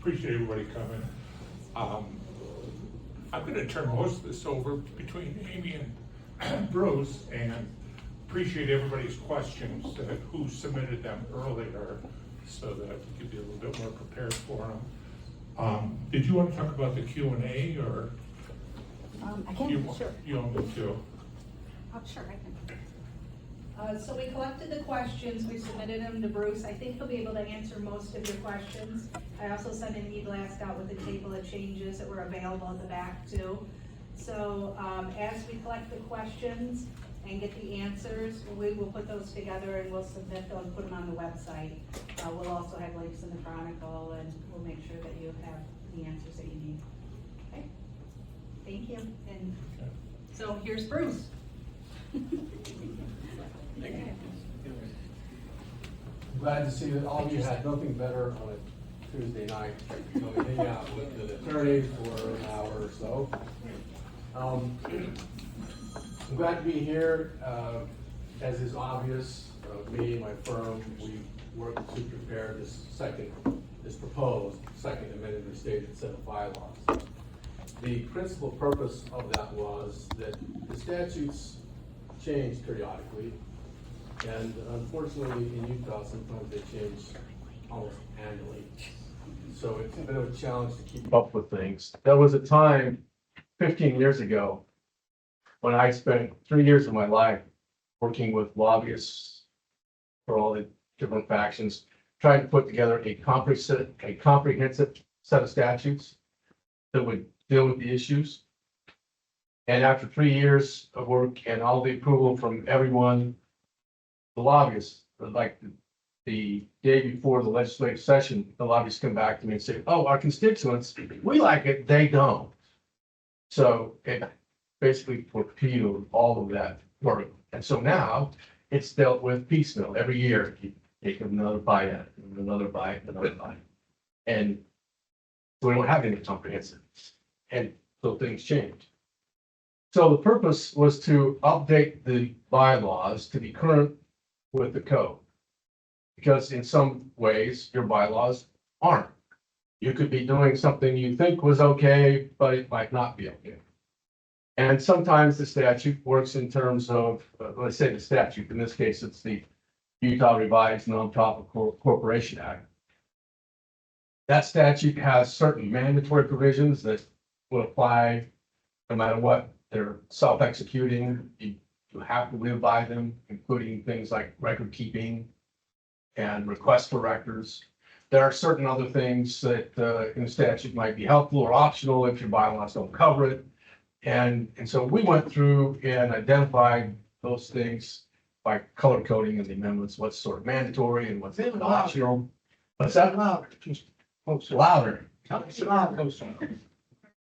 appreciate everybody coming. I'm going to turn most of this over between Amy and Bruce, and appreciate everybody's questions, who submitted them earlier, so that we could be a little bit more prepared for them. Did you want to talk about the Q&A, or? I can, sure. You want me to? Oh, sure, I can. So we collected the questions, we submitted them to Bruce. I think he'll be able to answer most of your questions. I also sent an e-blast out with a table of changes that were available at the back too. So as we collect the questions and get the answers, we will put those together and we'll submit those, put them on the website. We'll also have links in the Chronicle, and we'll make sure that you have the answers that you need. Okay? Thank you. And so here's Bruce. Glad to see that all of you had nothing better on a Tuesday night, to hang out with an attorney for an hour or so. I'm glad to be here. As is obvious, me and my firm, we worked to prepare this proposed second amended restated set of bylaws. The principal purpose of that was that the statutes change periodically, and unfortunately in Utah sometimes they change almost annually. So it's a bit of a challenge to keep up with things. There was a time 15 years ago when I spent 3 years of my life working with lobbyists for all the different factions, trying to put together a comprehensive set of statutes that would deal with the issues. And after 3 years of work and all the approval from everyone, the lobbyists, like the day before the legislative session, the lobbyists come back to me and say, oh, our constituents, we like it, they don't. So it basically torpedoed all of that work. And so now it's dealt with piecemeal. Every year, you take another bite at it, another bite, another bite. And so we don't have any comprehensive. And so things change. So the purpose was to update the bylaws to be current with the code. Because in some ways, your bylaws aren't. You could be doing something you think was okay, but it might not be okay. And sometimes the statute works in terms of, let's say the statute, in this case, it's the Utah Revised Nonprofit Corporation Act. That statute has certain mandatory provisions that will apply no matter what. They're self-executing. You have to live by them, including things like record keeping and requests for records. There are certain other things that in the statute might be helpful or optional if your bylaws don't cover it. And so we went through and identified those things by color coding in the amendments, what's sort of mandatory and what's optional. What's that? Louder. Louder.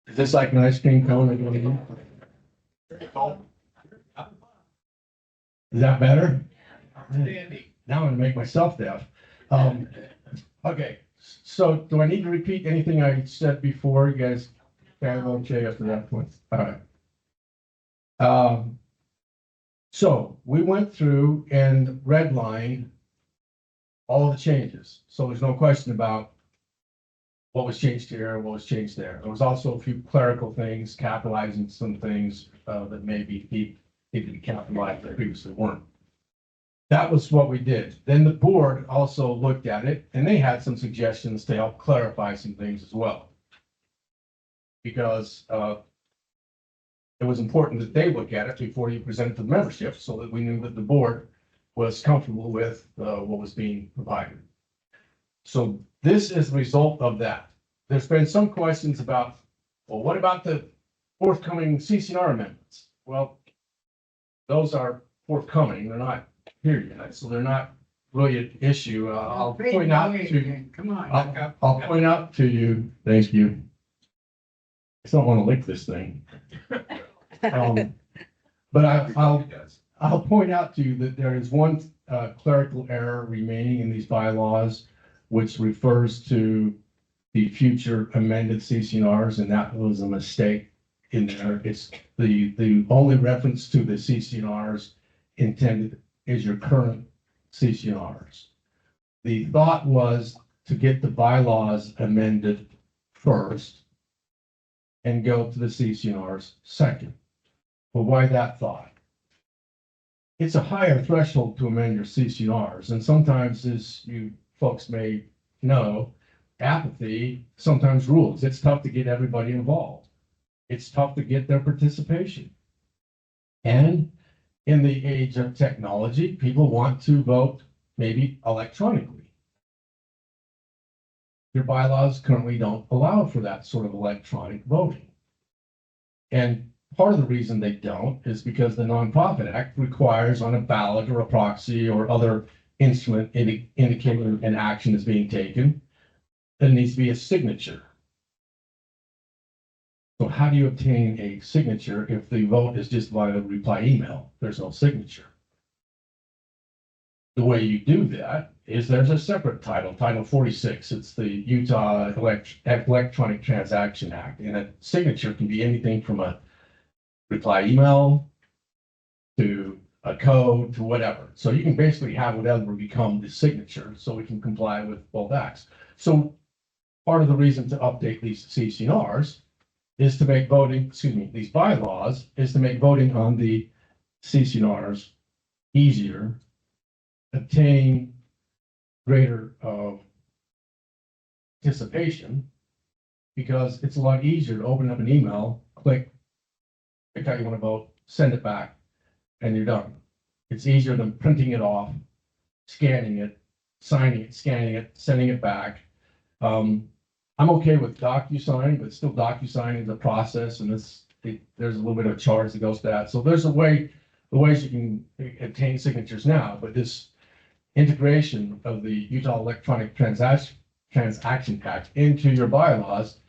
Is this like an ice cream cone? Is that better? Now I'm gonna make myself deaf. Okay, so do I need to repeat anything I said before? You guys kind of okay up to that point? All right. So we went through and redlined all the changes. So there's no question about what was changed here and what was changed there. There was also a few clerical things, capitalizing some things that maybe needed to be capitalized that previously weren't. That was what we did. Then the board also looked at it and they had some suggestions to help clarify some things as well. Because it was important that they look at it before you present it to the membership so that we knew that the board was comfortable with what was being provided. So this is the result of that. There's been some questions about, well, what about the forthcoming CCNR amendments? Well, those are forthcoming. They're not here yet, so they're not really an issue. I'll point out to, come on. I'll point out to you. Thank you. I don't want to lick this thing. But I'll point out to you that there is one clerical error remaining in these bylaws, which refers to the future amended CCNRs, and that was a mistake in there. It's the only reference to the CCNRs intended is your current CCNRs. The thought was to get the bylaws amended first and go to the CCNRs second. Well, why that thought? It's a higher threshold to amend your CCNRs, and sometimes, as you folks may know, apathy sometimes rules. It's tough to get everybody involved. It's tough to get their participation. And in the age of technology, people want to vote maybe electronically. Your bylaws currently don't allow for that sort of electronic voting. And part of the reason they don't is because the Nonprofit Act requires on a ballot or a proxy or other instrument indicating an action is being taken, there needs to be a signature. So how do you obtain a signature if the vote is just via reply email? There's no signature. The way you do that is there's a separate title, Title 46. It's the Utah Electronic Transaction Act. And a signature can be anything from a reply email to a code to whatever. So you can basically have whatever become the signature so we can comply with both acts. So part of the reason to update these CCNRs is to make voting, these bylaws is to make voting on the CCNRs easier, obtain greater participation, because it's a lot easier to open up an email, click how you want to vote, send it back, and you're done. It's easier than printing it off, scanning it, signing it, scanning it, sending it back. I'm okay with DocuSign, but still DocuSign is a process, and there's a little bit of a charge that goes to that. So there's the ways you can obtain signatures now, but this integration of the Utah Electronic Transaction Act into your bylaws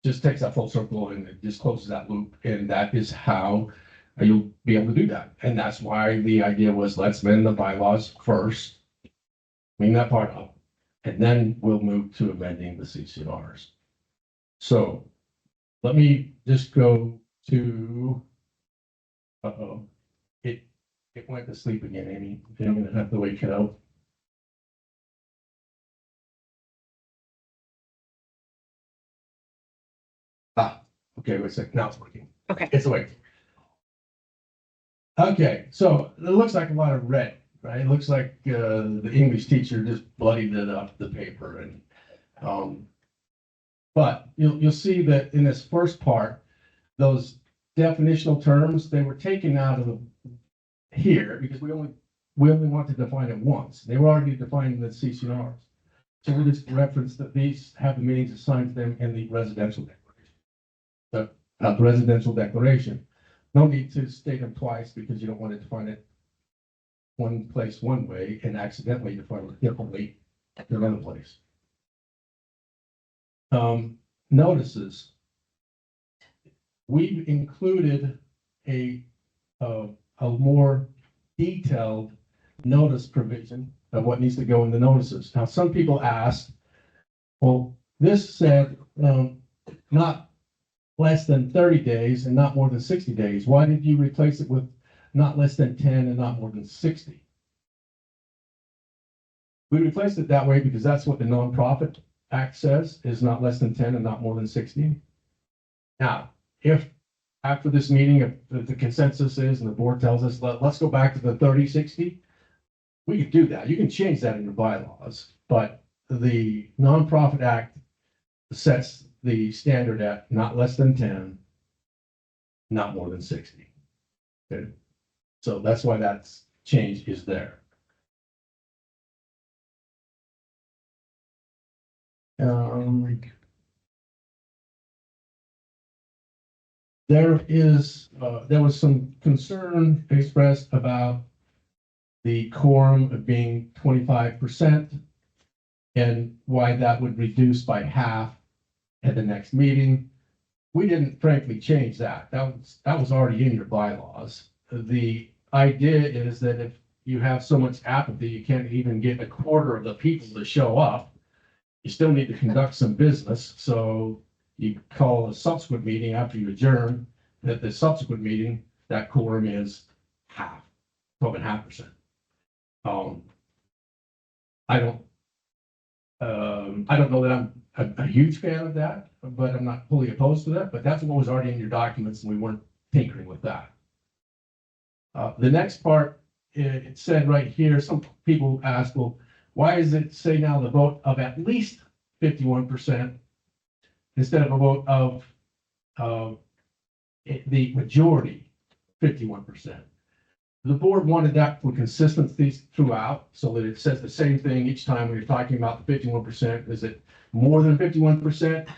just takes that full circle and it just closes that loop. And that is how you'll be able to do that. And that's why the idea was, let's amend the bylaws first, clean that part up, and then we'll move to amending the CCNRs. So let me just go to, it went to sleep again, Amy. I'm gonna have to wake it up. Okay, wait a second. Now it's working. Okay. It's awake. Okay, so it looks like a lot of red, right? It looks like the English teacher just bloodied it up the paper, and but you'll see that in this first part, those definitional terms, they were taken out of here because we only want to define it once. They were already defined in the CCNRs. So we just reference that these have the meanings assigned to them in the residential declaration. The residential declaration. No need to state them twice because you don't want to define it one place one way and accidentally define it differently in another place. Notices. We've included a more detailed notice provision of what needs to go in the notices. Now, some people ask, well, this said not less than 30 days and not more than 60 days. Why did you replace it with not less than 10 and not more than 60? We replaced it that way because that's what the Nonprofit Act says, is not less than 10 and not more than 60. Now, if after this meeting, if the consensus is and the board tells us, let's go back to the 30-60, we can do that. You can change that in your bylaws, but the Nonprofit Act sets the standard at not less than 10, not more than 60. Okay. So that's why that change is there. There was some concern expressed about the quorum of being 25% and why that would reduce by half at the next meeting. We didn't frankly change that. That was already in your bylaws. The idea is that if you have so much apathy, you can't even get a quarter of the people to show up, you still need to conduct some business. So you call a subsequent meeting after you adjourn. At the subsequent meeting, that quorum is half, 12.5%. I don't know that I'm a huge fan of that, but I'm not fully opposed to that, but that's what was already in your documents and we weren't tinkering with that. The next part, it said right here, some people ask, well, why does it say now the vote of at least 51% instead of a vote of the majority, 51%? The board wanted that for consistency throughout, so that it says the same thing each time when you're talking about the 51%. Is it more than 51%?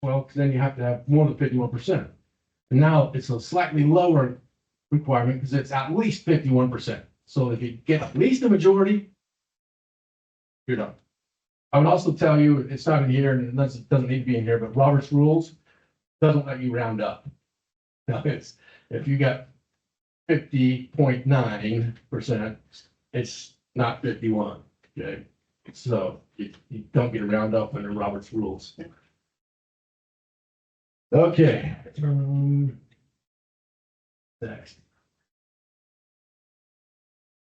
Well, 'cause then you have to have more than 51%. And now it's a slightly lower requirement because it's at least 51%. So if you get at least a majority, you're done. I would also tell you, it's not in here and it doesn't need to be in here, but Robert's rules doesn't let you round up. Now, if you got 50.9%, it's not 51, okay? So you don't get a round up under Robert's rules. Okay. Next.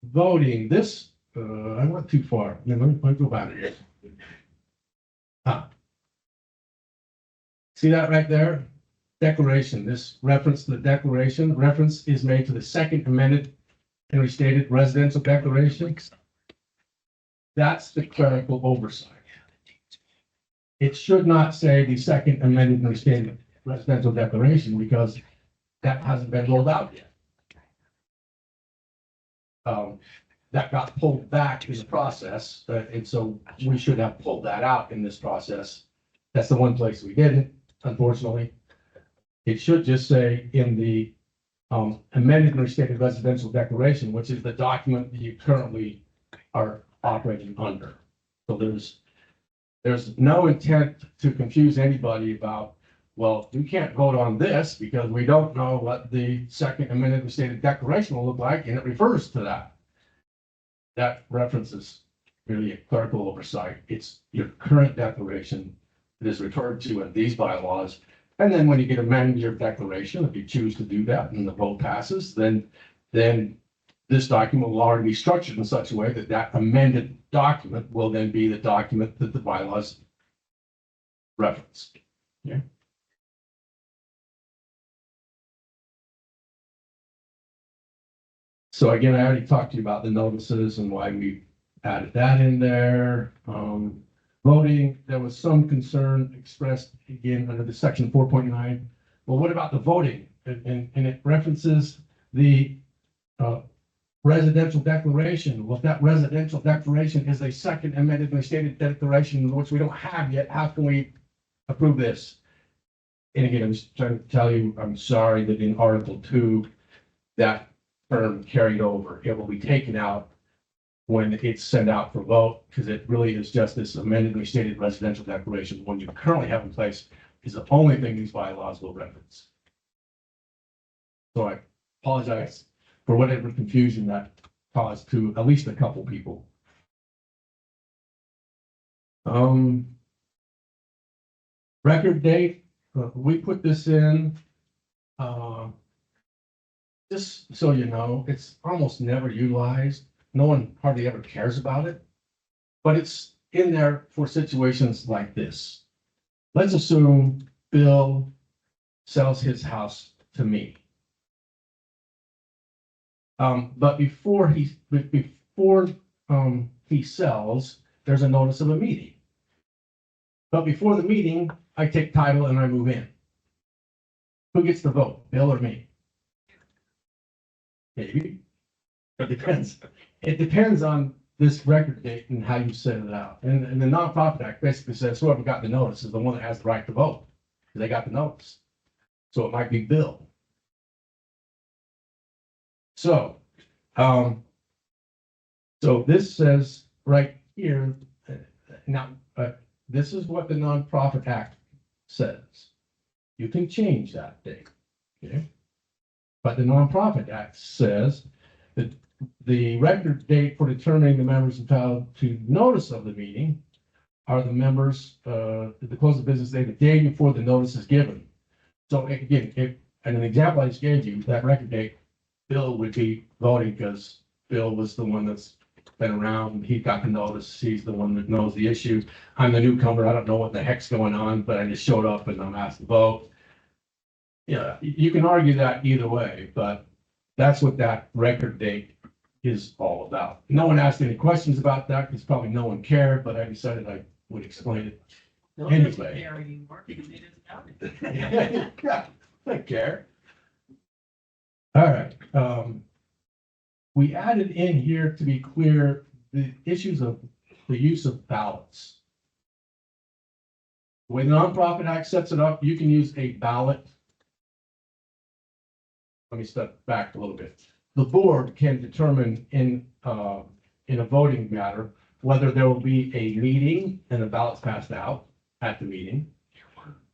Voting, this, I went too far. Let me go back here. See that right there? Declaration, this reference to the declaration, reference is made to the second amended and restated residential declaration. That's the clerical oversight. It should not say the second amended and restated residential declaration because that hasn't been rolled out yet. That got pulled back in the process, and so we should have pulled that out in this process. That's the one place we didn't, unfortunately. It should just say in the amended and restated residential declaration, which is the document that you currently are operating under. So there's no intent to confuse anybody about, well, we can't vote on this because we don't know what the second amended and restated declaration will look like, and it refers to that. That reference is really a clerical oversight. It's your current declaration that is referred to in these bylaws. And then when you get amend your declaration, if you choose to do that and the vote passes, then this document will already be structured in such a way that that amended document will then be the document that the bylaws reference. Yeah. So again, I already talked to you about the notices and why we added that in there. Voting, there was some concern expressed again under the section 4.9. Well, what about the voting? And it references the residential declaration. Well, if that residential declaration is a second amended and restated declaration, which we don't have yet, how can we approve this? And again, I'm just trying to tell you, I'm sorry that in Article 2, that term carried over. It will be taken out when it's sent out for vote, because it really is just this amended and restated residential declaration. One you currently have in place is the only thing these bylaws will reference. So I apologize for whatever confusion that caused to at least a couple people. Record date, we put this in, just so you know, it's almost never utilized. No one hardly ever cares about it, but it's in there for situations like this. Let's assume Bill sells his house to me. But before he sells, there's a notice of a meeting. But before the meeting, I take title and I move in. Who gets the vote, Bill or me? Maybe. It depends. It depends on this record date and how you set it out. And the Nonprofit Act basically says whoever got the notice is the one that has the right to vote. They got the notice. So it might be Bill. So, so this says right here, now, this is what the Nonprofit Act says. You can change that date, okay? But the Nonprofit Act says that the record date for determining the members entitled to notice of the meeting are the members, the close of business day, the day before the notice is given. So again, and an example I just gave you, that record date, Bill would be voting because Bill was the one that's been around, he got the notice, he's the one that knows the issue. I'm the newcomer, I don't know what the heck's going on, but I just showed up and I'm asked to vote. Yeah, you can argue that either way, but that's what that record date is all about. No one asked any questions about that, because probably no one cared, but I decided I would explain it. Anyway. Yeah, I care. All right, we added in here, to be clear, the issues of the use of ballots. The way the Nonprofit Act sets it up, you can use a ballot. Let me step back a little bit. The board can determine in a voting matter whether there will be a meeting and a ballot's passed out at the meeting,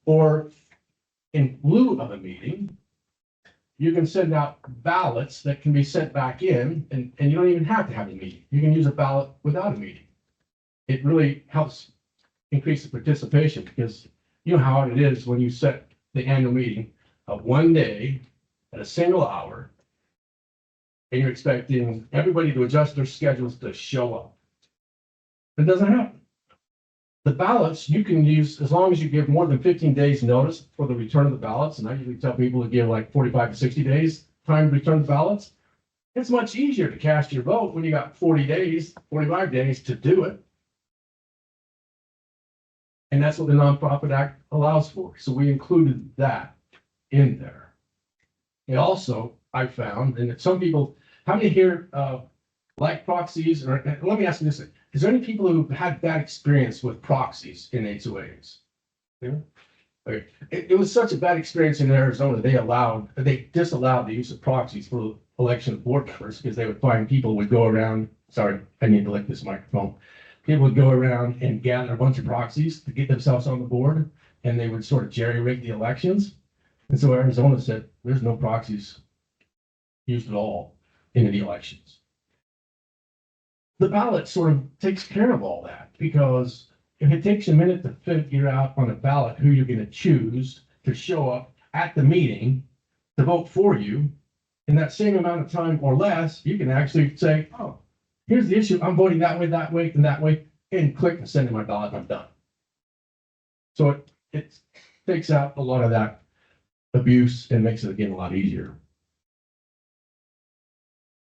or in lieu of a meeting, you can send out ballots that can be sent back in, and you don't even have to have a meeting. You can use a ballot without a meeting. It really helps increase the participation, because you know how it is when you set the annual meeting of one day at a single hour, and you're expecting everybody to adjust their schedules to show up. It doesn't happen. The ballots you can use as long as you give more than 15 days notice for the return of the ballots. And I usually tell people to give like 45 to 60 days time to return the ballots. It's much easier to cast your vote when you got 40 days, 45 days to do it. And that's what the Nonprofit Act allows for. So we included that in there. It also, I found, and some people, how many here like proxies? Or let me ask you this: is there any people who've had bad experience with proxies in HOAs? Yeah. Okay. It was such a bad experience in Arizona. They disallowed the use of proxies for election of board members, because they would find people would go around. Sorry, I need to lick this microphone. People would go around and gather a bunch of proxies to get themselves on the board, and they would sort of jerry-rig the elections. And so Arizona said, there's no proxies used at all in the elections. The ballot sort of takes care of all that, because if it takes a minute to figure out on a ballot who you're going to choose to show up at the meeting to vote for you, in that same amount of time or less, you can actually say, oh, here's the issue, I'm voting that way, and that way, and click and send in my ballot, and I'm done. So it takes out a lot of that abuse and makes it, again, a lot easier.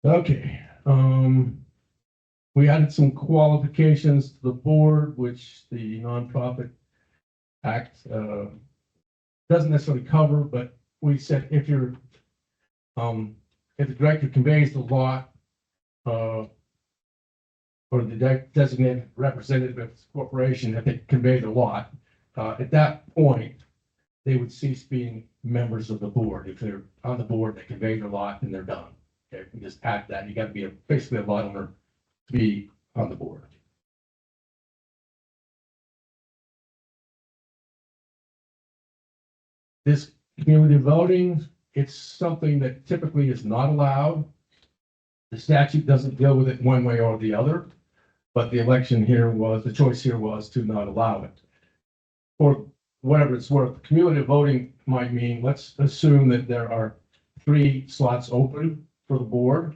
Okay, we added some qualifications to the board, which the Nonprofit Act doesn't necessarily cover, but we said if the director conveys the lot, or the designated representative of the corporation, if they convey the lot, at that point, they would cease being members of the board. If they're on the board, they convey their lot and they're done. Okay, we just add that. You got to be basically a lot owner to be on the board. This community voting, it's something that typically is not allowed. The statute doesn't deal with it one way or the other, but the choice here was to not allow it. For whatever it's worth, cumulative voting might mean, let's assume that there are 3 slots open for the board.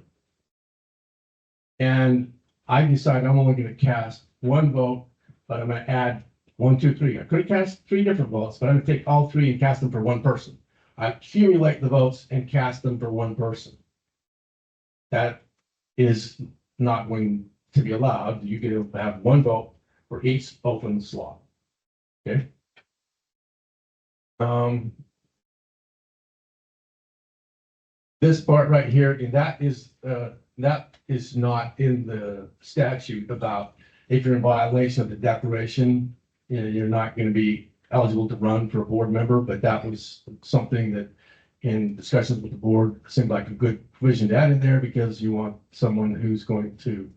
And I decide I'm only going to cast 1 vote, but I'm going to add 1, 2, 3. I could have cast 3 different votes, but I'm going to take all 3 and cast them for 1 person. I accumulate the votes and cast them for 1 person. That is not going to be allowed. You get to have 1 vote for each open slot. Okay. This part right here, and that is not in the statute about if you're in violation of the declaration, you're not going to be eligible to run for a board member. But that was something that, in discussions with the board, seemed like a good provision to add in there, because you want someone who's going to,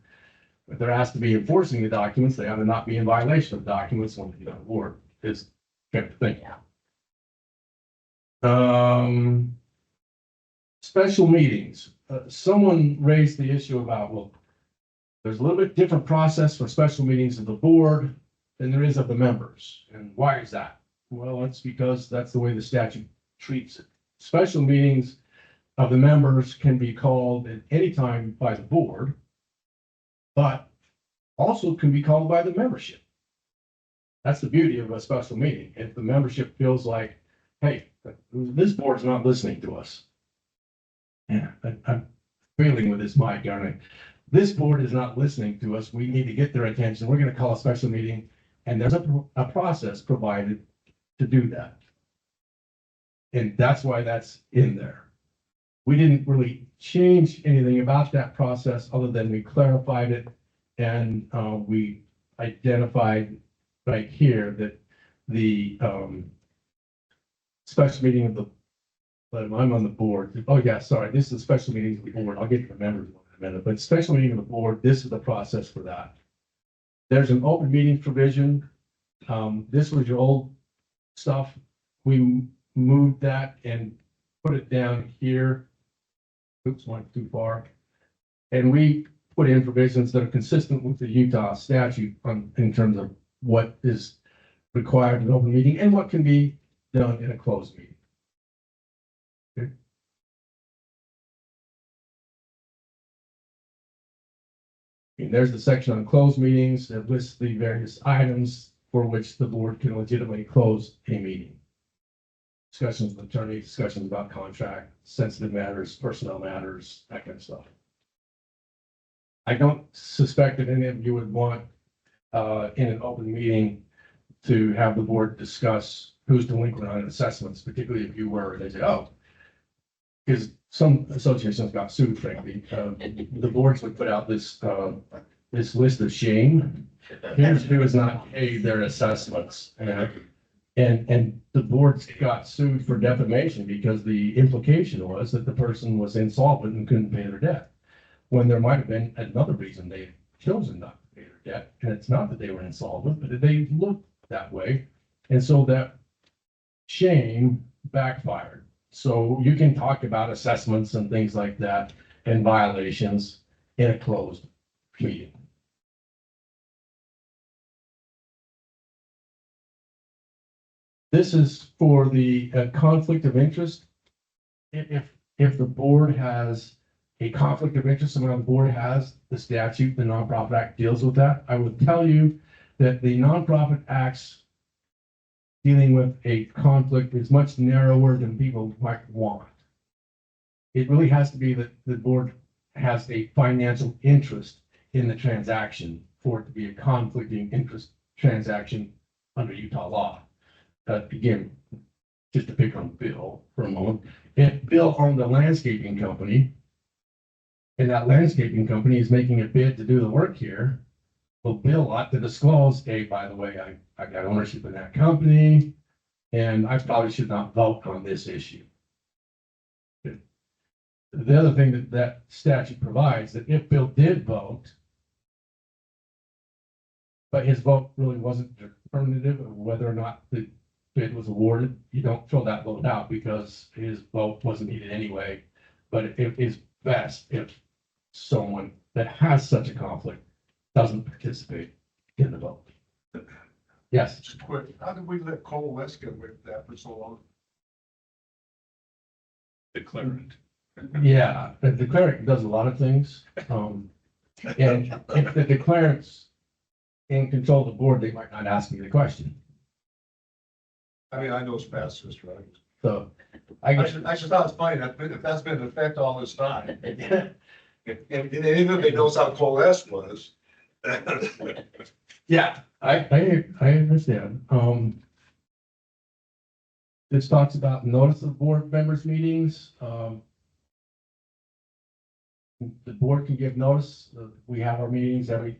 if they're asked to be enforcing the documents, they ought to not be in violation of the documents when the board is kind of thing. Special meetings. Someone raised the issue about, well, there's a little bit different process for special meetings of the board than there is of the members. And why is that? Well, it's because that's the way the statute treats it. Special meetings of the members can be called at any time by the board, but also can be called by the membership. That's the beauty of a special meeting. If the membership feels like, hey, this board's not listening to us. Yeah, I'm feeling with this mic, aren't I? This board is not listening to us. We need to get their attention. We're going to call a special meeting, and there's a process provided to do that. And that's why that's in there. We didn't really change anything about that process other than we clarified it, and we identified right here that the special meeting of the, but I'm on the board. Oh yeah, sorry, this is a special meeting of the board. I'll get to the members in a minute, but special meeting of the board, this is the process for that. There's an open meeting provision. This was your old stuff. We moved that and put it down here. Oops, went too far. And we put in provisions that are consistent with the Utah statute in terms of what is required in an open meeting and what can be done in a closed meeting. Okay. And there's the section on closed meetings that lists the various items for which the board can legitimately close a meeting. Discussions with attorney, discussions about contract, sensitive matters, personnel matters, that kind of stuff. I don't suspect that any of you would want in an open meeting to have the board discuss who's delinquent on assessments, particularly if you were, they say, oh, because some associations got sued, frankly. The boards would put out this this list of shame. Here's who has not paid their assessments. And the boards got sued for defamation because the implication was that the person was insolvent and couldn't pay their debt. When there might have been another reason they chosen not to pay their debt. And it's not that they were insolvent, but that they looked that way. And so that shame backfired. So you can talk about assessments and things like that and violations in a closed meeting. This is for the conflict of interest. If the board has a conflict of interest, and when the board has the statute, the Nonprofit Act deals with that. I would tell you that the Nonprofit Act's dealing with a conflict is much narrower than people might want. It really has to be that the board has a financial interest in the transaction for it to be a conflicting interest transaction under Utah law. Again, just to pick on Bill for a moment, if Bill owned a landscaping company and that landscaping company is making a bid to do the work here, well, Bill ought to disclose, hey, by the way, I got ownership in that company and I probably should not vote on this issue. The other thing that statute provides that if Bill did vote, but his vote really wasn't determinative of whether or not the bid was awarded, you don't throw that vote out because his vote wasn't needed anyway. But it is best if someone that has such a conflict doesn't participate in the vote. Yes. Just quick, how did we let Cole West get away with that for so long? Declarant. Yeah, the declarant does a lot of things. And if the declarant's in control of the board, they might not ask me the question. I mean, I know it's past this, right? So I just thought it's funny that if that's been in effect all this time. And even if they knows how Cole West was. yeah, I understand. This talks about notice of board members' meetings. The board can give notice. We have our meetings every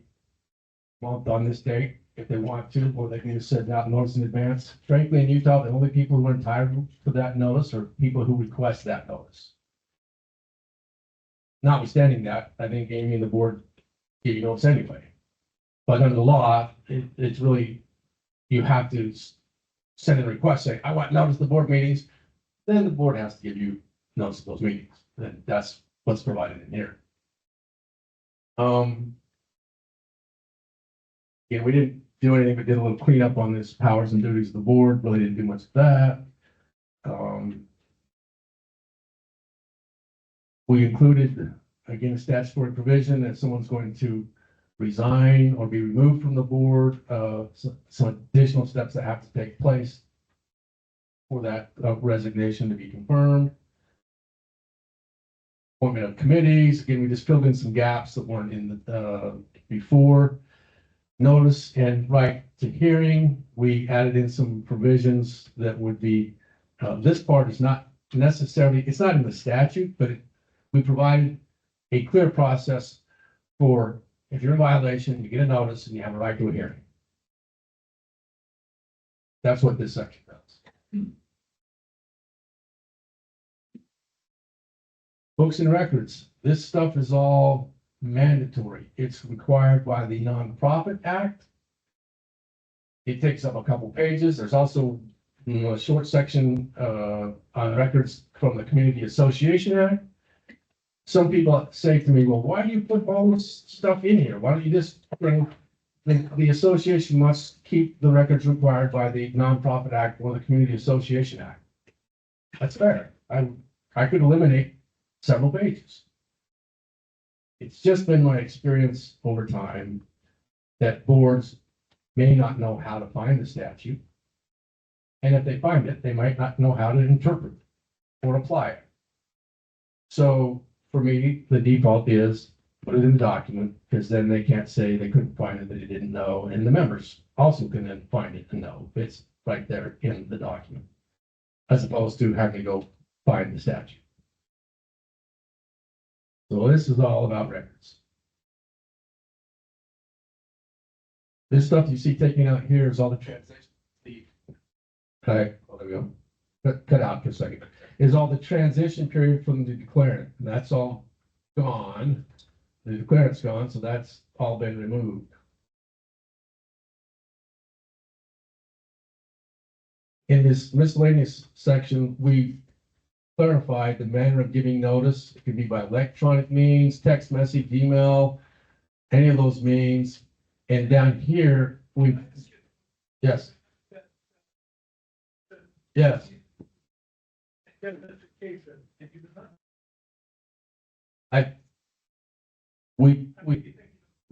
month on this date if they want to, or they can just send out notice in advance. Frankly, in Utah, the only people who are entitled to that notice are people who request that notice. Notwithstanding that, I think Amy and the board give you notice anyway. But under the law, it's really, you have to send a request saying, I want notice of the board meetings. Then the board has to give you notice of those meetings. And that's what's provided in here. Yeah, we didn't do anything, but did a little cleanup on this powers and duties of the board. Really didn't do much of that. We included, again, a statutory provision that someone's going to resign or be removed from the board, some additional steps that have to take place for that resignation to be confirmed. Appointment of committees, again, we just filled in some gaps that weren't in the, before. Notice and right to hearing, we added in some provisions that would be, this part is not necessarily, it's not in the statute, but we provided a clear process for if you're in violation, you get a notice and you have a right to a hearing. That's what this section does. Books and records, this stuff is all mandatory. It's required by the Nonprofit Act. It takes up a couple pages. There's also a short section on records from the Community Association Act. Some people say to me, well, why do you put all this stuff in here? Why don't you just bring, the association must keep the records required by the Nonprofit Act or the Community Association Act. That's fair. I could eliminate several pages. It's just been my experience over time that boards may not know how to find the statute. And if they find it, they might not know how to interpret or apply it. So for me, the default is put it in the document, because then they can't say they couldn't find it, that they didn't know. And the members also can then find it and know it's right there in the document, as opposed to having to go find the statute. So this is all about records. This stuff you see taken out here is all the transition. Okay, well, there we go. Cut out for a second. Is all the transition period from the declarant. And that's all gone. The declarant's gone, so that's all been removed. In this miscellaneous section, we clarified the manner of giving notice. It could be by electronic means, text message, email, any of those means. And down here, yes. Yes.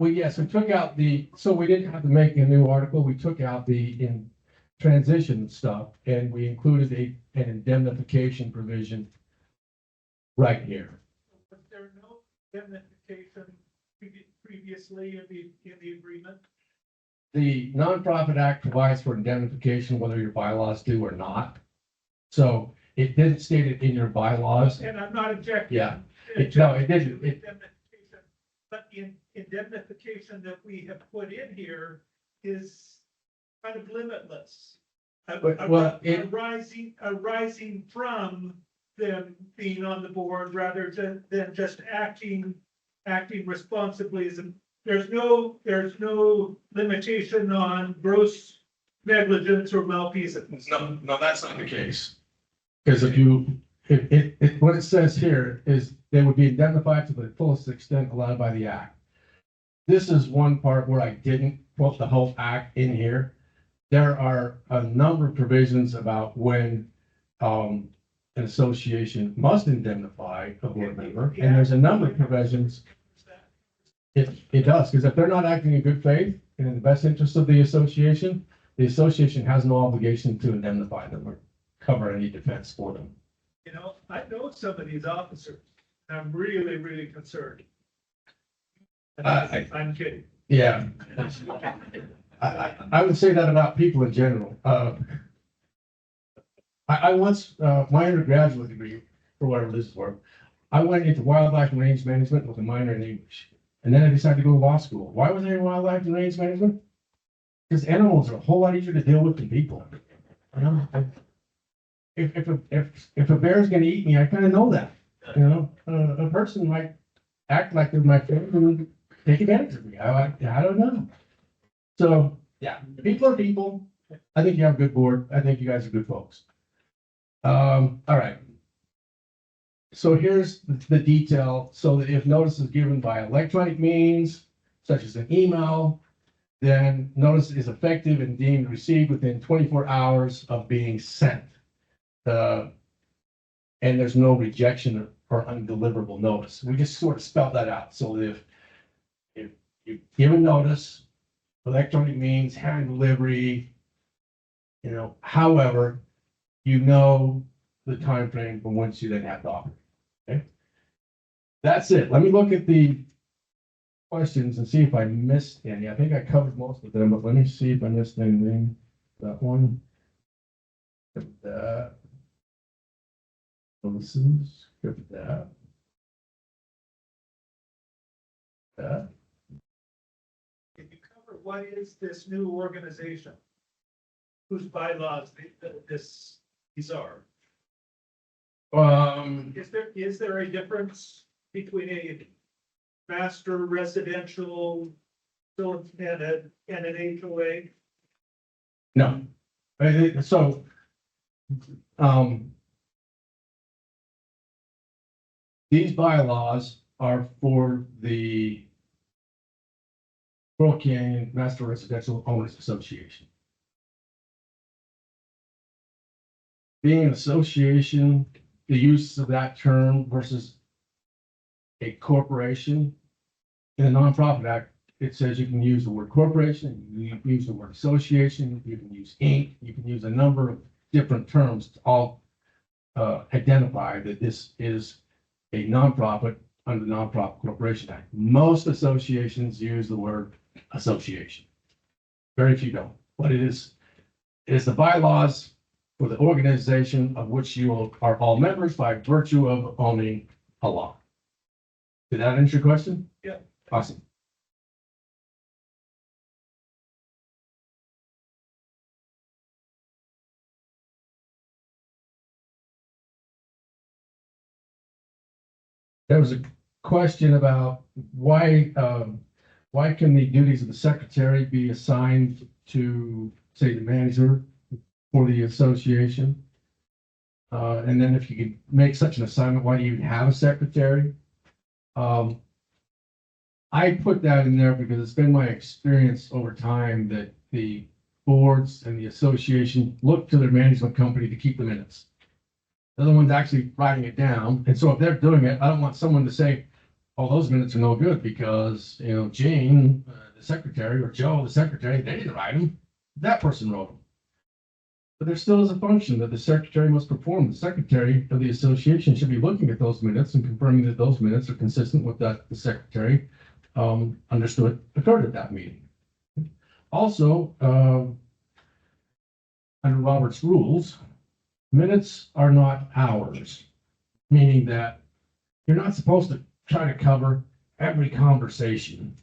Yes, we took out so we didn't have to make a new article. We took out the in transition stuff and we included an indemnification provision right here. Was there no indemnification previously in the agreement? The Nonprofit Act provides for indemnification, whether your bylaws do or not. So it didn't state it in your bylaws. And I'm not objecting. Yeah, it didn't. Indemnification, but the indemnification that we have put in here is kind of limitless. Arising from them being on the board rather than just acting responsibly. There's no limitation on gross negligence or malfeasance. No, that's not the case. Because what it says here is they would be indemnified to the fullest extent allowed by the act. This is one part where I didn't put the whole act in here. There are a number of provisions about when an association must indemnify a board member, and there's a number of provisions. It does, because if they're not acting in good faith and in the best interest of the association has no obligation to indemnify them or cover any defense for them. You know, I know some of these officers, and I'm really, really concerned. I'm kidding. Yeah. I would say that about people in general. I once, my undergraduate degree, for whatever this is worth, I went into wildlife and range management with a minor in English. And then I decided to go to law school. Why was I in wildlife and range management? Because animals are a whole lot easier to deal with than people. You know, if a bear's gonna eat me, I kind of know that. You know, a person might act like they're my friend and take advantage of me. I don't know. So yeah, people are people. I think you have a good board. I think you guys are good folks. All right. So here's the detail, so that if notice is given by electronic means, such as an email, then notice is effective and deemed received within 24 hours of being sent. And there's no rejection or undeliverable notice. We just sort of spelled that out, so if You give a notice, electronic means, hand delivery. However, you know the time frame from once you then have to operate. Okay? That's it. Let me look at the questions and see if I missed any. I think I covered most of them, but let me see if I missed anything. That one. That. Notices, skip that. That. Can you cover what is this new organization? Whose bylaws these are? Is there a difference between a master residential and an HOA? No. So, these bylaws are for the Coral Canyon Master Residential Owners Association. Being an association, the use of that term versus a corporation. In the Nonprofit Act, it says you can use the word corporation, you can use the word association, you can use Inc., you can use a number of different terms to all identify that this is a nonprofit under the Nonprofit Corporation Act. Most associations use the word association. Very few don't. What it is the bylaws for the organization of which you are all members by virtue of owning a law. Did that answer your question? Yeah. Awesome. There was a question about why can the duties of the secretary be assigned to, say, the manager for the association? And then if you could make such an assignment, why do you even have a secretary? I put that in there because it's been my experience over time that the boards and the association look to their management company to keep the minutes. They're the ones actually writing it down. And so if they're doing it, I don't want someone to say, oh, those minutes are no good because, Jane, the secretary, or Joe, the secretary, they didn't write them. That person wrote them. But there still is a function that the secretary must perform. The secretary of the association should be looking at those minutes and confirming that those minutes are consistent with that the secretary understood occurred at that meeting. Also, under Robert's rules, minutes are not hours, meaning that you're not supposed to try to cover every conversation.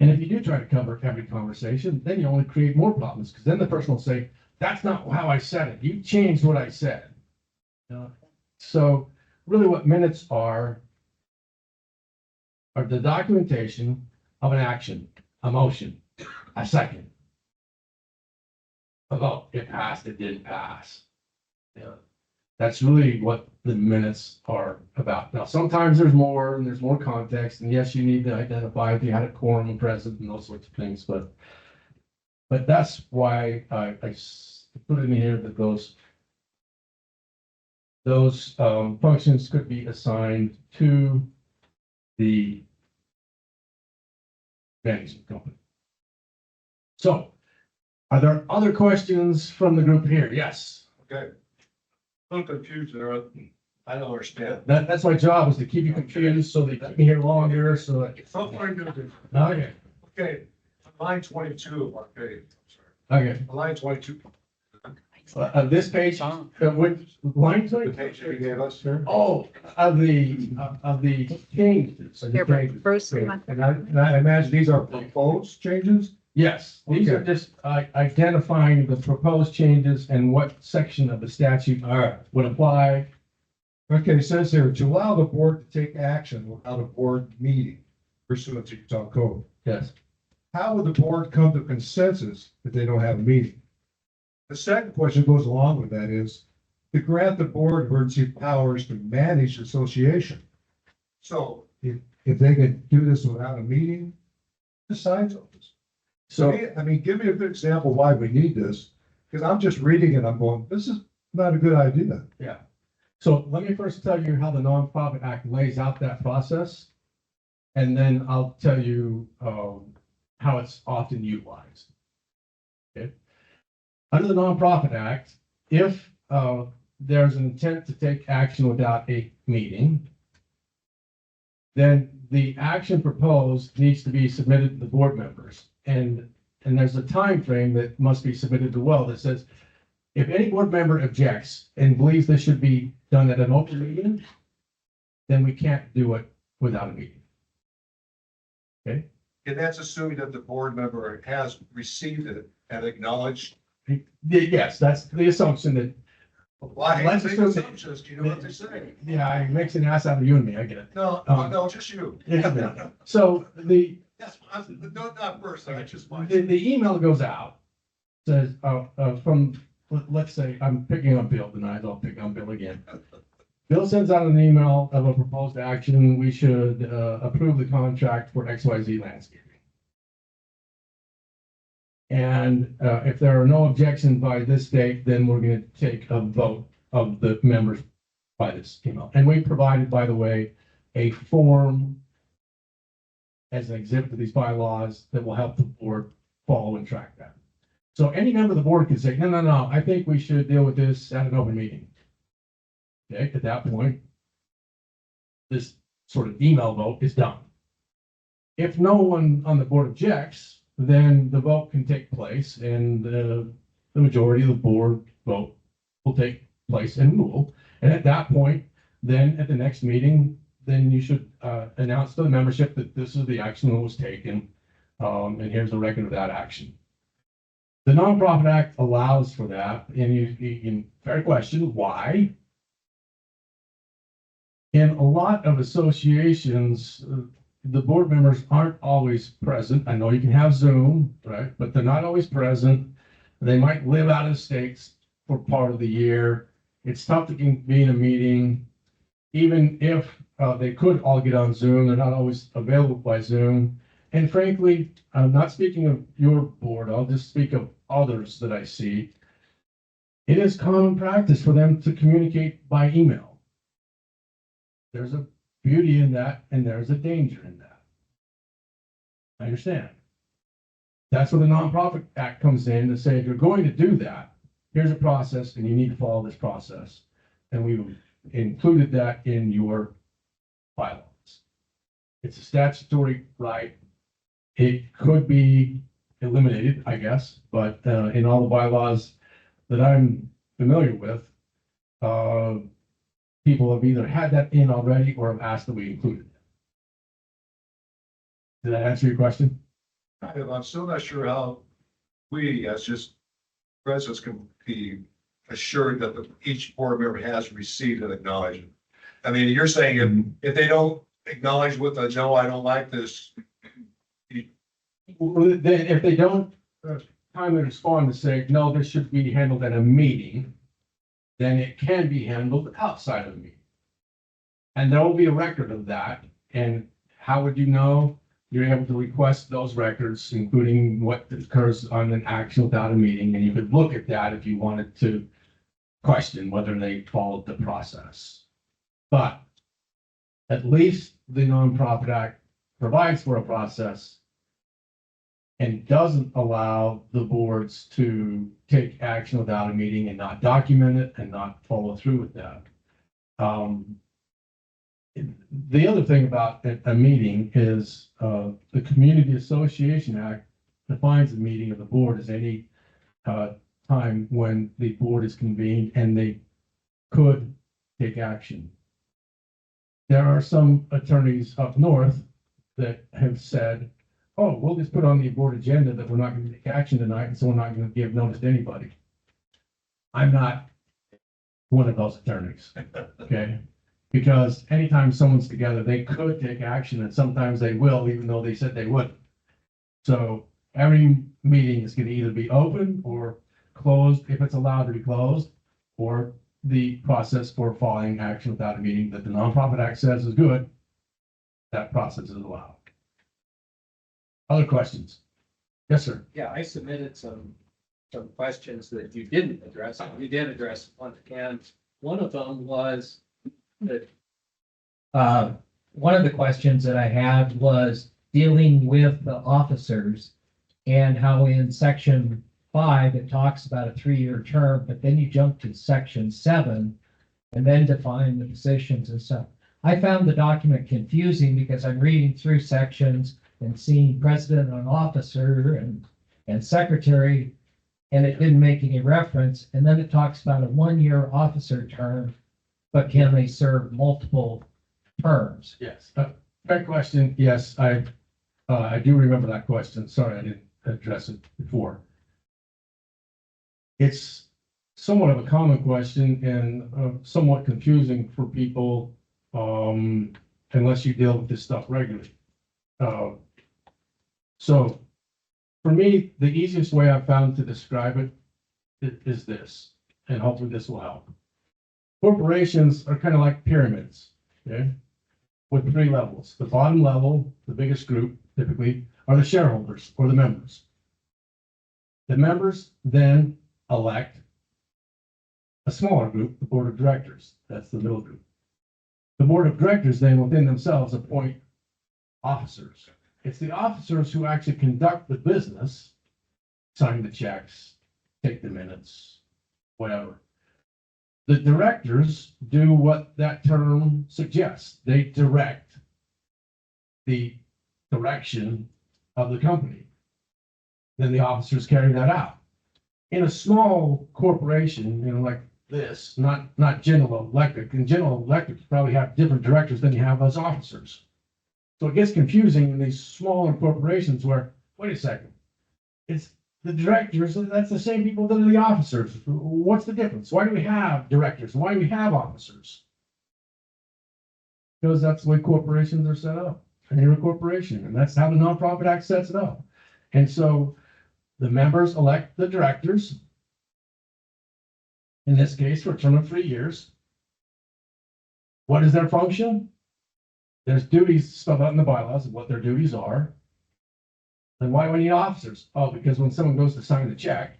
And if you do try to cover every conversation, then you only create more problems because then the person will say, that's not how I said it. You changed what I said. So really what minutes are the documentation of an action, a motion, a second. A vote, it passed, it didn't pass. That's really what the minutes are about. Now, sometimes there's more and there's more context, and yes, you need to identify if you had a quorum present and those sorts of things, but that's why I put in here that those functions could be assigned to the management company. So, are there other questions from the group here? Yes. Okay. A little confused there. I don't understand. That's my job, is to keep you confused so that you keep me here longer, so that. Okay, Okay, line 22 of our page. I'm okay. sorry. Line 22, This page, which line the 20? page that you gave us here. Oh, of the changes. Here, Bruce, you want- And I imagine these are proposed changes? Yes, these are Okay. just identifying the proposed changes and what section of the statute All right. would apply. Okay, it says here, to allow the board to take action without a board meeting pursuant to Utah code. Yes. How would the board come to consensus if they don't have a meeting? The second question goes along with that is to grant the board emergency powers to manage the association. So if they could do this without a meeting, decide on this. So, I mean, give me a good example why we need this, because I'm just reading it, I'm going, this is not a good idea. yeah. So let me first tell you how the Nonprofit Act lays out that process. And then I'll tell you, how it's often utilized. Okay. Under the Nonprofit Act, if, there's an intent to take action without a meeting, then the action proposed needs to be submitted to the board members. And there's a time frame that must be submitted to well that says, if any board member objects and believes this should be done at an open meeting, then we can't do it without a meeting. Okay? And that's assuming that the board member has received it and acknowledged. Yes, that's the assumption that, Why? Let's Make assume- assumptions, do you know what they say? yeah, it makes an ass out of you and me, I get it. No, Um, no, just you. Yeah. So That's, no, not personally, just mine. the email goes out, says, from, let's say, I'm picking on Bill tonight, I'll pick on Bill again. Bill sends out an email of a proposed action, we should, approve the contract for XYZ landscaping. And, if there are no objections by this date, then we're gonna take a vote of the members by this email. And we provided, by the way, a form as an exhibit to these bylaws that will help the board follow and track that. So any member of the board can say, no, I think we should deal with this at an open meeting. Okay, at that point, this sort of email vote is done. If no one on the board objects, then the vote can take place and the majority of the board vote will take place and rule. And at that point, then at the next meeting, then you should announce to the membership that this is the action that was taken. And here's the record of that action. The Nonprofit Act allows for that, and you can fair question, why? In a lot of associations, the board members aren't always present. I know you can have Zoom, right? But they're not always present. They might live out of states for part of the year. It's tough to be in a meeting. Even if they could all get on Zoom, they're not always available by Zoom. And frankly, I'm not speaking of your board, I'll just speak of others that I see. It is common practice for them to communicate by email. There's a beauty in that, and there's a danger in that. I understand. That's where the Nonprofit Act comes in to say, if you're going to do that, here's a process, and you need to follow this process. And we've included that in your bylaws. It's a statutory right. It could be eliminated, I guess, but in all the bylaws that I'm familiar with, people have either had that in already or have asked that we include it. Did that answer your question? I'm still not sure how we, as just residents, can be assured that each board member has received an acknowledgement. I mean, you're saying if they don't acknowledge with a no, I don't like this. Well, then if they don't timely respond to say, no, this should be handled at a meeting, then it can be handled outside of a meeting. And there will be a record of that. And how would you know? You're able to request those records, including what occurs on an action without a meeting, and you could look at that if you wanted to question whether they followed the process. But at least the Nonprofit Act provides for a process and doesn't allow the boards to take action without a meeting and not document it and not follow through with that. The other thing about a meeting is the Community Association Act defines a meeting of the board as any time when the board is convened and they could take action. There are some attorneys up north that have said, oh, we'll just put on the board agenda that we're not going to take action tonight, and so we're not going to give notice to anybody. I'm not one of those attorneys, okay? Because anytime someone's together, they could take action, and sometimes they will, even though they said they wouldn't. So every meeting is going to either be open or closed, if it's allowed to be closed, or the process for following action without a meeting that the Nonprofit Act says is good, that process is allowed. Other questions? Yes, sir. Yeah, I submitted some questions that you didn't address. You did address one, and one of them was that one of the questions that I had was dealing with the officers and how in section 5, it talks about a 3-year term, but then you jump to section 7 and then define the positions and stuff. I found the document confusing because I'm reading through sections and seeing president and officer and secretary, and it didn't make any reference. And then it talks about a 1-year officer term, but can they serve multiple terms? Yes, fair question. Yes, I do remember that question. Sorry, I didn't address it before. It's somewhat of a common question and somewhat confusing for people, unless you deal with this stuff regularly. So for me, the easiest way I've found to describe it is this, and hopefully this will help. Corporations are kind of like pyramids, okay? With 3 levels. The bottom level, the biggest group typically, are the shareholders or the members. The members then elect a smaller group, the board of directors. That's the middle group. The board of directors then within themselves appoint officers. It's the officers who actually conduct the business, sign the checks, take the minutes, whatever. The directors do what that term suggests. They direct the direction of the company. Then the officers carry that out. In a small corporation, like this, not General Electric, and General Electric probably have different directors than you have as officers. So it gets confusing in these smaller corporations where, wait a second, it's the directors, that's the same people that are the officers. What's the difference? Why do we have directors? Why do we have officers? Because that's the way corporations are set up. And you're a corporation, and that's how the Nonprofit Act sets it up. And so the members elect the directors, in this case, for a term of 3 years. What is their function? There's duties spelled out in the bylaws of what their duties are. Then why do we need officers? Oh, because when someone goes to sign the check,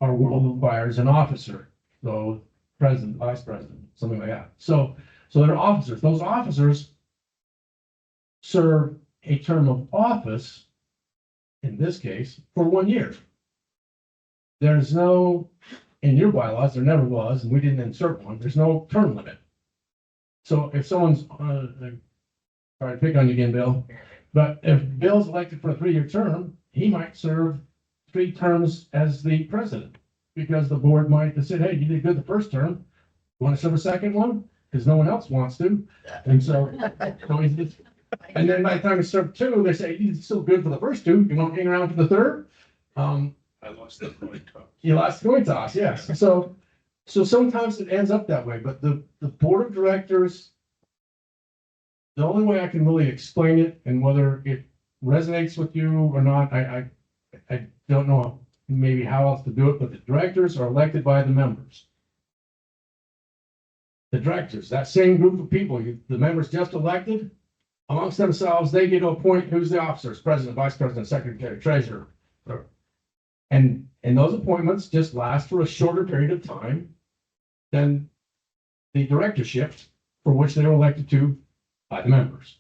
our world requires an officer. So president, vice president, something like that. So they're officers. Those officers serve a term of office, in this case, for 1 year. There's no, in your bylaws, there never was, and we didn't insert one, there's no term limit. So if someone's, sorry to pick on you again, Bill, but if Bill's elected for a 3-year term, he might serve 3 terms as the president, because the board might have said, hey, you did good the first term, you want to serve a second one? Because no one else wants to, and so and then by the time you serve 2, they say, you're still good for the first 2, you want to hang around for the third? I lost the coin toss. You lost the coin toss, yes. So sometimes it ends up that way, but the board of directors, the only way I can really explain it and whether it resonates with you or not, I don't know maybe how else to do it, but the directors are elected by the members. The directors, that same group of people, the members just elected, amongst themselves, they get to appoint who's the officers, president, vice president, secretary, treasurer. And those appointments just last for a shorter period of time than the directorship for which they were elected to by the members.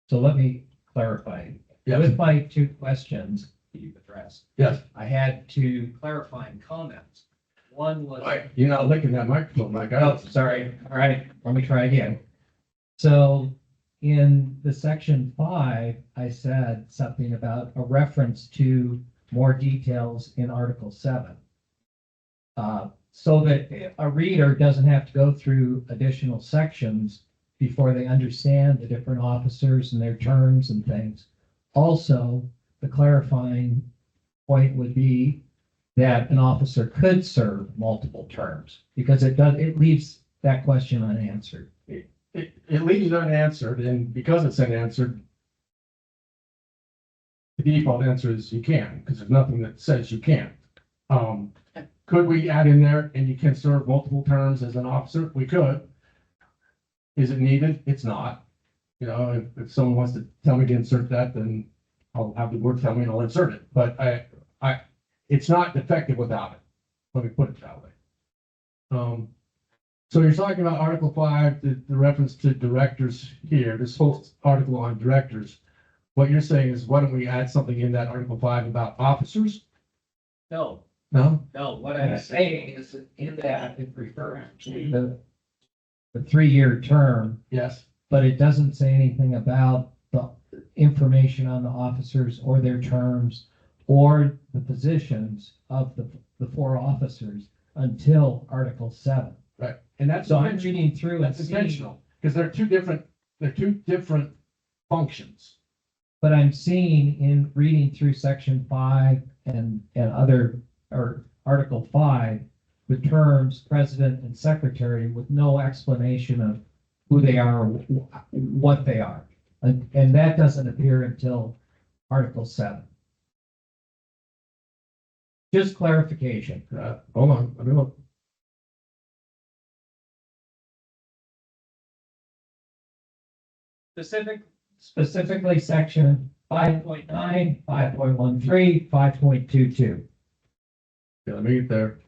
So let me clarify. Yes. With my 2 questions that you've addressed, Yes. I had 2 clarifying comments. One was. You're not licking that microphone, Mike. Oh, sorry. All right, let me try again. So in the section 5, I said something about a reference to more details in Article 7. So that a reader doesn't have to go through additional sections before they understand the different officers and their terms and things. Also, the clarifying point would be that an officer could serve multiple terms, because it leaves that question unanswered. It leaves it unanswered, and because it's unanswered, the default answer is you can, because there's nothing that says you can't. Could we add in there, and you can serve multiple terms as an officer? We could. Is it needed? It's not. If someone wants to tell me to insert that, then I'll have the board tell me and I'll insert it. But it's not effective without it. Let me put it that way. So you're talking about Article 5, the reference to directors here, this whole article on directors. What you're saying is, why don't we add something in that Article 5 about officers? No, No? no, what I'm saying is that in that it refers to the 3-year term, Yes. but it doesn't say anything about the information on the officers or their terms or the positions of the 4 officers until Article 7. Right. And that's So I'm intentional. reading through and That's seeing, intentional, because they're two different functions. but I'm seeing in reading through section 5 and other, or Article 5, the terms president and secretary with no explanation of who they are, or what they are. And that doesn't appear until Article 7. Just clarification. Hold on, let me look. Specifically section 5.9, 5.13, 5.22. Yeah, let me get there.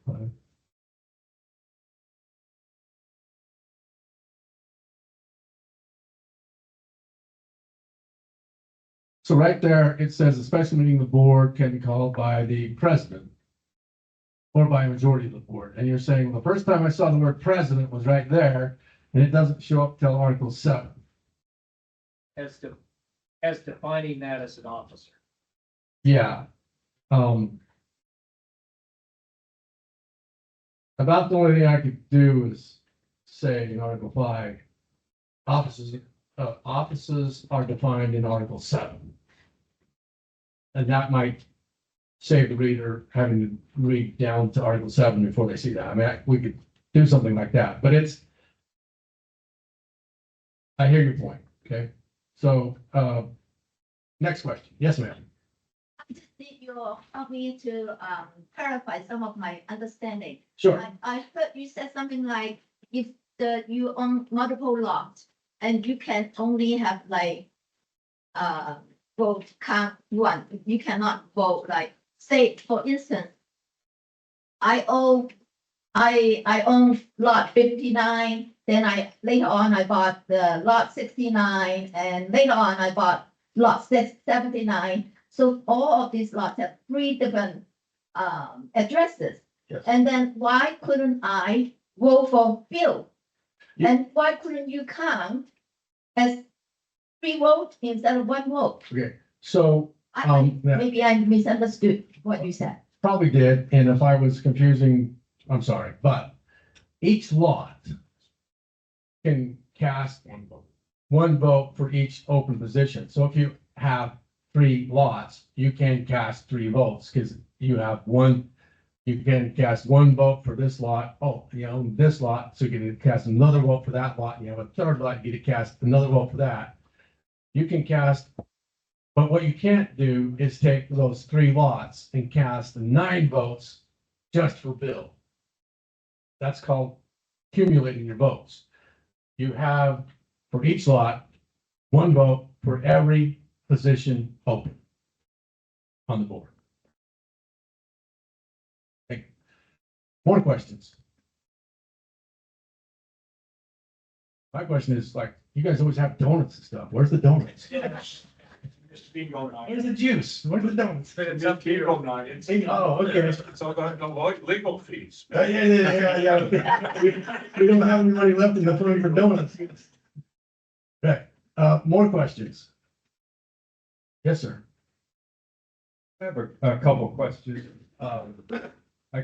So right there, it says a special meeting of the board can be called by the president or by a majority of the board. And you're saying, well, the first time I saw the word president was right there, and it doesn't show up till Article 7. As defining that as an officer. Yeah. About the only thing I could do is say in Article 5, offices are defined in Article 7. And that might save the reader having to read down to Article 7 before they see that. I mean, we could do something like that, but I hear your point, okay? So, next question. Yes, ma'am. I just need your help me to clarify some of my understanding. Sure. I heard you said something like if you own multiple lots and you can only have like vote count one. You cannot vote like say for instance, I own lot 59. Then later on I bought the lot 69, and later on I bought lot 79. So all of these lots have 3 different addresses. Yes. And then why couldn't I vote for Bill? Yeah. And why couldn't you count as 3 votes instead of 1 vote? Okay, so yeah. Maybe I misunderstood what you said. probably did, and if I was confusing, I'm sorry, but each lot can cast one vote for each open position. So if you have 3 lots, you can cast 3 votes because you have one. You can cast 1 vote for this lot. Oh, you own this lot, so you can cast another vote for that lot. You have a 3rd lot, you get to cast another vote for that. You can cast, but what you can't do is take those 3 lots and cast 9 votes just for Bill. That's called accumulating your votes. You have for each lot 1 vote for every position open on the board. Okay. More questions? My question is like, you guys always have donuts and stuff. Where's the donuts? Where's the juice? Where's the donuts? It's up to you. Oh, okay. It's all got no legal fees. Yeah. We don't have any money left in the fund for donuts. Okay, more questions? Yes, sir. I have a couple questions. I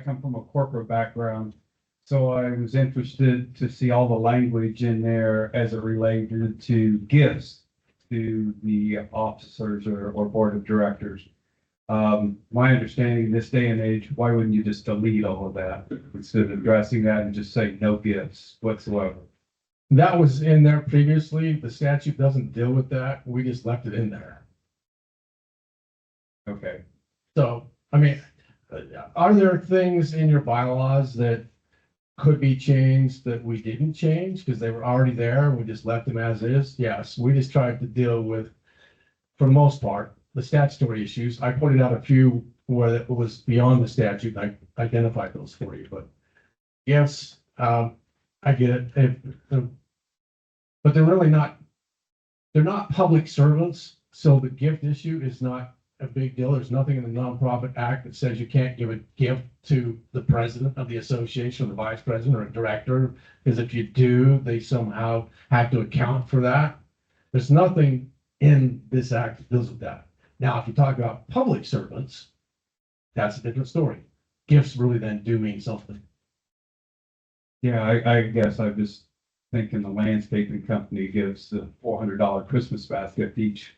come from a corporate background, so I was interested to see all the language in there as it related to gifts to the officers or board of directors. My understanding in this day and age, why wouldn't you just delete all of that instead of addressing that and just say no gifts whatsoever? That was in there previously. The statute doesn't deal with that. We just left it in there. Okay. So, I mean, are there things in your bylaws that could be changed that we didn't change because they were already there and we just left them as is? Yes, we just tried to deal with, for the most part, the statutory issues. I pointed out a few where it was beyond the statute. I identified those for you, but yes, I get it, but they're really not, they're not public servants, so the gift issue is not a big deal. There's nothing in the nonprofit act that says you can't give a gift to the president of the association, or the vice president, or a director, because if you do, they somehow have to account for that. There's nothing in this act that deals with that. Now, if you talk about public servants, that's a different story. Gifts really then do mean something. Yeah, I guess I was thinking the landscaping company gives a $400 Christmas basket each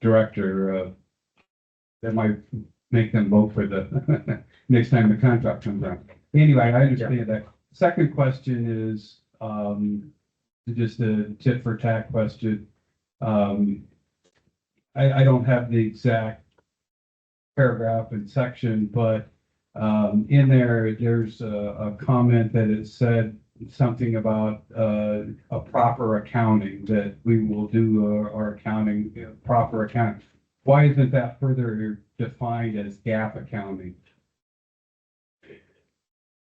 director. That might make them vote for the next time the contract comes around. Anyway, I understand that. Second question is just a tit for tat question. I don't have the exact paragraph and section, but in there's a comment that it said something about a proper accounting, that we will do our accounting, proper accounting. Why isn't that further defined as GAAP accounting?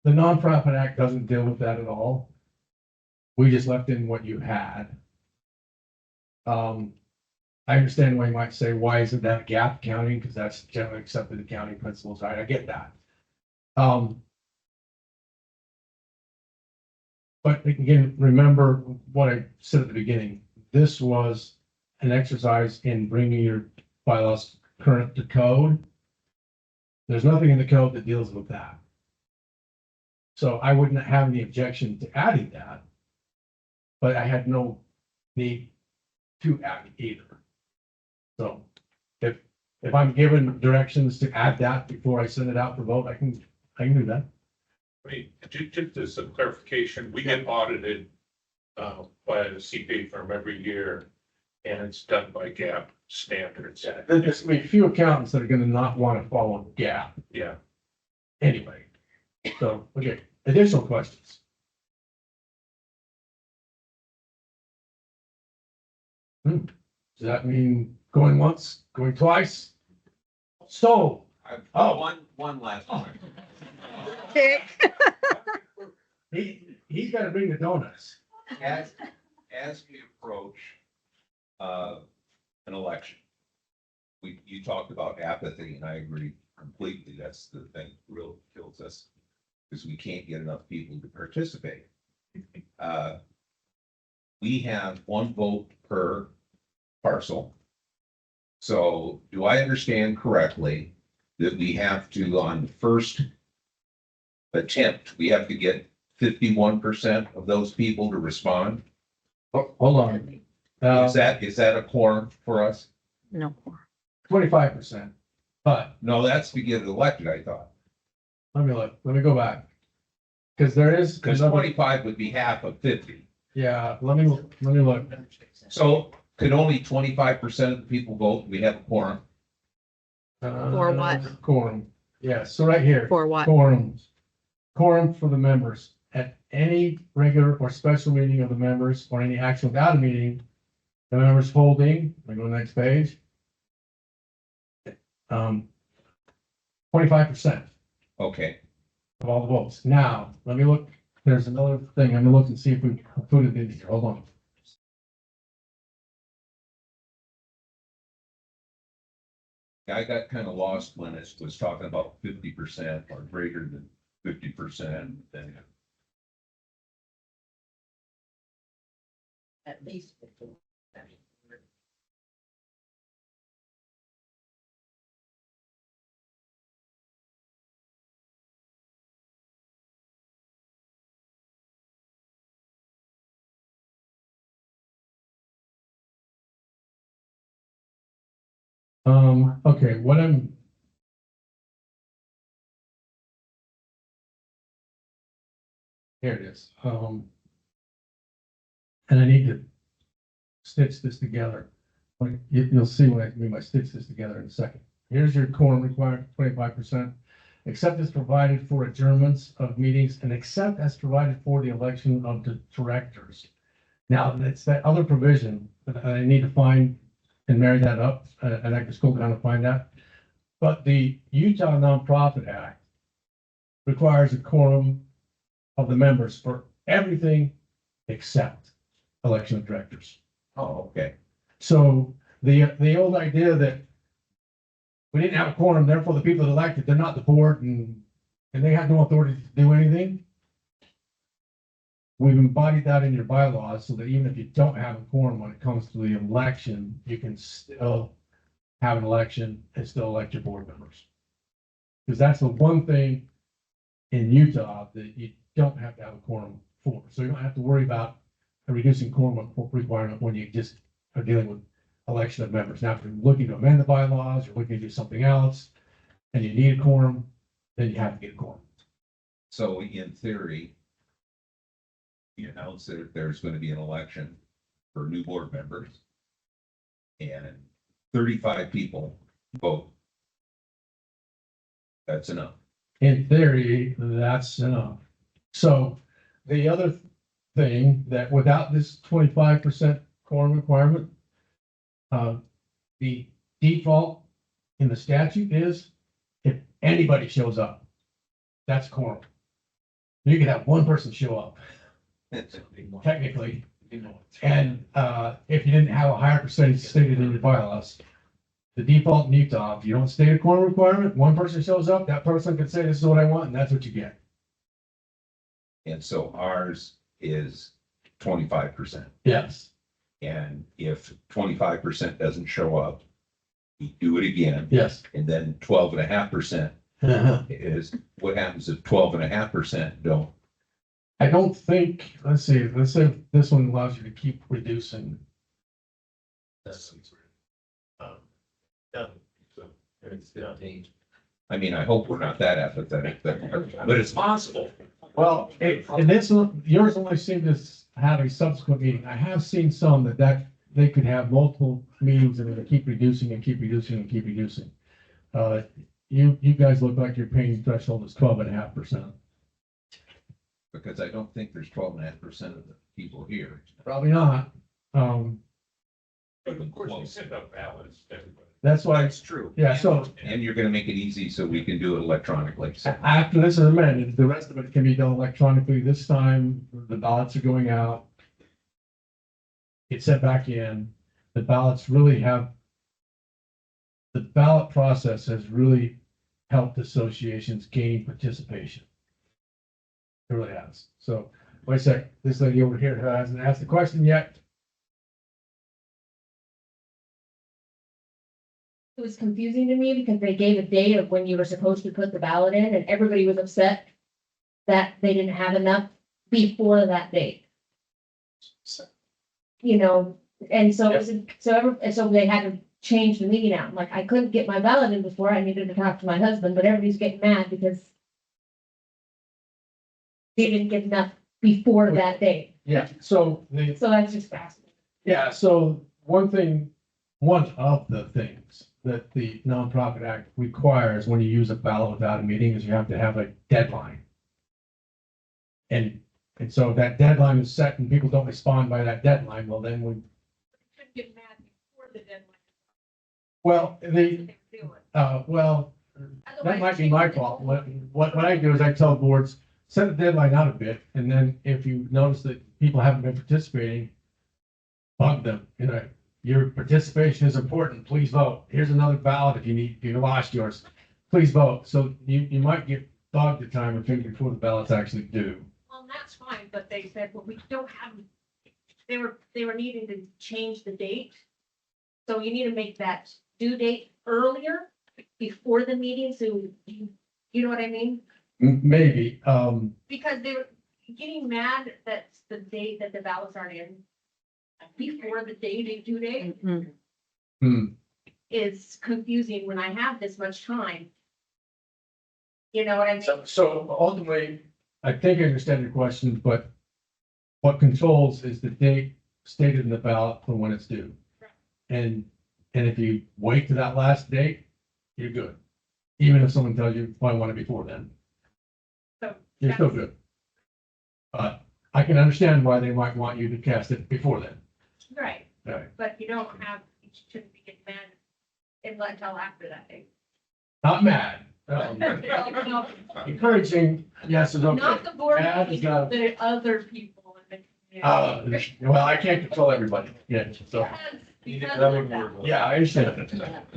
The Nonprofit Act doesn't deal with that at all. We just left in what you had. I understand why you might say, why isn't that GAAP accounting? Because that's generally accepted accounting principles, right? I get that. But again, remember what I said at the beginning. This was an exercise in bringing your bylaws current to code. There's nothing in the code that deals with that. So I wouldn't have any objection to adding that, but I had no need to add it either. So if I'm given directions to add that before I send it out for vote, I can do that. I mean, just as some clarification, we get audited by a CPA firm every year, and it's done by GAAP standards. There's gonna be a few accountants that are gonna not want to follow GAAP Yeah. anyway. So, okay, additional questions? Does that mean going once, going twice? So, oh, One last one. he's gotta bring the donuts. As we approach, an election, you talked about apathy, and I agree completely. That's the thing that really kills us, because we can't get enough people to participate. We have one vote per parcel. So do I understand correctly that we have to, on the first attempt, we have to get 51% of those people to respond? Oh, hold on. Is that a quorum for us? No. 25%, but No, that's to get elected, I thought. let me go back. Because there is. Because another- 25 would be half of 50. Yeah, let me look. So could only 25% of the people vote? We have a quorum. For what? Quorum. Yeah, so right here. For what? Quorums. Quorum for the members. At any regular or special meeting of the members, or any action without a meeting, the members holding, I go to the next page. 25% Okay, of all the votes. Now, let me look, there's another thing, I'm gonna look and see if we put it in here, hold on. I got kind of lost when it was talking about 50% or greater than 50%. Then At least. Okay, what I'm. Here it is, and I need to stitch this together. You'll see when I mean by stitch this together in a second. Here's your quorum requirement, 25%. Except as provided for adjournments of meetings, and except as provided for the election of the directors. Now, it's that other provision that I need to find and marry that up, and I can scroll down and find that. But the Utah Nonprofit Act requires a quorum of the members for everything except election of directors. Oh, okay. So the old idea that we didn't have a quorum, therefore the people that elected, they're not the board and they have no authority to do anything. We've embodied that in your bylaws so that even if you don't have a quorum when it comes to the election, you can still have an election and still elect your board members. Because that's the one thing in Utah that you don't have to have a quorum for. So you don't have to worry about a reducing quorum requirement when you just are dealing with election of members. Now, if you're looking to amend the bylaws, you're looking to do something else, and you need a quorum, then you have to get a quorum. So in theory, you announce that there's going to be an election for new board members. And 35 people vote. That's enough. In theory, that's enough. So the other thing that without this 25% quorum requirement, the default in the statute is if anybody shows up, that's quorum. You could have one person show up, technically. And if you didn't have a higher percentage stated in your bylaws, the default in Utah, if you don't state a quorum requirement, one person shows up, that person can say, this is what I want, and that's what you get. And so ours is 25%. Yes. And if 25% doesn't show up, we do it again. Yes. And then 12.5% is what happens if 12.5% don't. I don't think, let's see if this one allows you to keep reducing. I mean, I hope we're not that apathetic, but it's possible. Well, and this one, yours only seemed to have a subsequent meeting. I have seen some that they could have multiple meetings and they keep reducing and keep reducing and keep reducing. You guys look like your pain threshold is 12.5%. Because I don't think there's 12.5% of the people here. Probably not. But of course, you send out ballots to everybody. That's why, That's true. yeah, so And you're gonna make it easy so we can do it electronically. So after this is amended, the rest of it can be done electronically. This time, the ballots are going out. It's sent back in. The ballots really have, the ballot process has really helped associations gain participation. It really has. So, wait a sec, this lady over here who hasn't asked the question yet. It was confusing to me because they gave a date of when you were supposed to put the ballot in and everybody was upset that they didn't have enough before that date. You know, and so, so they had to change the meeting out. Like, I couldn't get my ballot in before, I needed to talk to my husband, but everybody's getting mad because they didn't get enough before that date. Yeah, so So that's just fascinating. yeah, so one of the things that the Nonprofit Act requires when you use a ballot without a meeting is you have to have a deadline. And so if that deadline is set and people don't respond by that deadline, well, then we, Couldn't get mad before the deadline. well, that might be my fault. What I do is I tell boards, set the deadline out a bit, and then if you notice that people haven't been participating, bug them, you know, your participation is important, please vote. Here's another ballot if you lost yours, please vote. So you might get bugged a time or two before the ballots actually due. Well, that's fine, but they said, well, we don't have, they were needing to change the date. So you need to make that due date earlier before the meeting, so you know what I mean? Maybe, Because they were getting mad that the date that the ballots aren't in before the due date is confusing when I have this much time. You know what I mean? so ultimately, I think I understand your question, but what controls is the date stated in the ballot from when it's due. And if you wait to that last date, you're good. Even if someone tells you, well, I want it before then, So you're still good. But I can understand why they might want you to cast it before then. Right, Right. but you shouldn't be getting mad until after that date. Not mad. Encouraging, yes, is okay. Not the board, Bad is not- the other people in the community. Well, I can't control everybody, yeah, so. Yes, because of that. Yeah, I understand.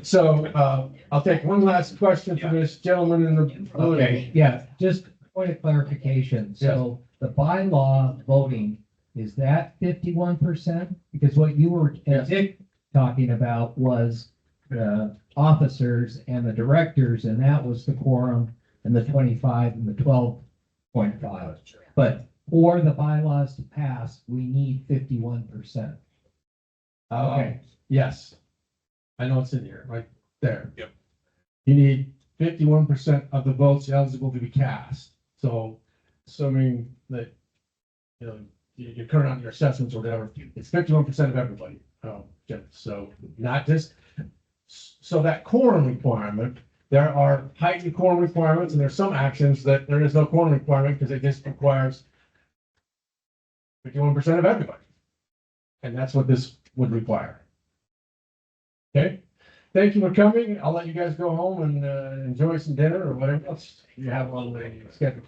So, I'll take one last question from this gentleman in the blue. Okay, yeah, just point of clarification. So the bylaw voting, is that 51%? Because what you were, and Dick talking about was the officers and the directors, and that was the quorum and the 25 and the 12.5. But for the bylaws to pass, we need 51%. Okay, yes. I know it's in here, right there. Yep. You need 51% of the votes eligible to be cast. So assuming that, you know, you turn on your assessments or whatever, it's 51% of everybody. So not just, so that quorum requirement, there are heightened quorum requirements and there's some actions that there is no quorum requirement because it just requires 51% of everybody. And that's what this would require. Okay, thank you for coming. I'll let you guys go home and enjoy some dinner or whatever else you have on the schedule.